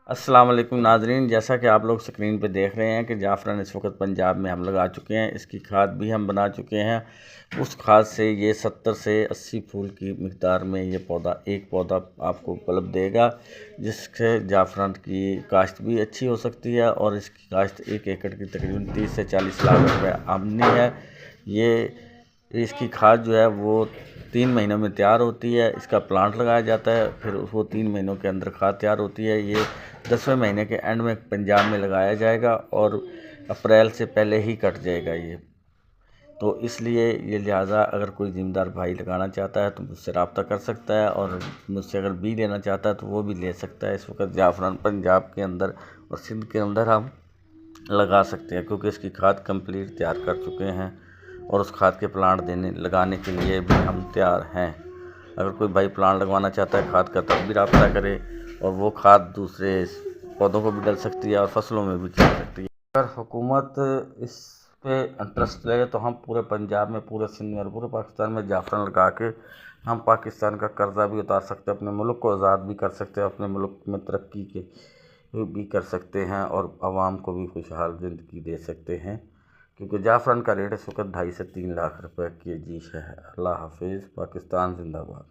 अस्सलाम वालेकुम नाजरीन, जैसा कि आप लोग स्क्रीन पे देख रहे हैं कि जाफ़रान इस वक्त पंजाब में हम लगा चुके हैं। इसकी खाद भी हम बना चुके हैं। उस खाद से ये 70 से 80 फूल की मिक़दार में ये एक पौधा आपको बल्ब देगा, जिससे जाफ़रान की काश्त भी अच्छी हो सकती है और इसकी काश्त 1 एकड़ की तकरीबन 30 से 40 लाख रुपए आमदनी है। ये इसकी खाद जो है वो 3 महीनों में तैयार होती है। इसका प्लांट लगाया जाता है, फिर वो 3 महीनों के अंदर खाद तैयार होती है। ये 10वें महीने के एंड में पंजाब में लगाया जाएगा और अप्रैल से पहले ही कट जाएगा ये। तो इसलिए ये लिहाजा अगर कोई ज़िम्मेदार भाई लगाना चाहता है तो मुझसे रब्ता कर सकता है, और मुझसे अगर बीज लेना चाहता है तो वो भी ले सकता है। इस वक्त जाफ़रान पंजाब के अंदर और सिंध के अंदर हम लगा सकते हैं, क्योंकि इसकी खाद कंप्लीट तैयार कर चुके हैं और उस खाद के प्लांट लगाने के लिए भी हम तैयार हैं। अगर कोई भाई प्लांट लगवाना चाहता है खाद का, तब भी रब्ता करे, और वो खाद दूसरे पौधों को भी डल सकती है और फसलों में भी चल सकती है। अगर हुकूमत इस पे इंटरेस्ट ले तो हम पूरे पंजाब में, पूरे सिंध में और पूरे पाकिस्तान में जाफ़रान लगा के हम पाकिस्तान का कर्जा भी उतार सकते हैं, अपने मुल्क को आज़ाद भी कर सकते हैं, अपने मुल्क में तरक्की के भी कर सकते हैं और आवाम को भी खुशहाल ज़िंदगी दे सकते हैं। क्योंकि जाफ़रान का रेट इस वक्त 2.5 से 3 लाख रुपए केजी है। अल्लाह हाफिज़। पाकिस्तान जिंदाबाद।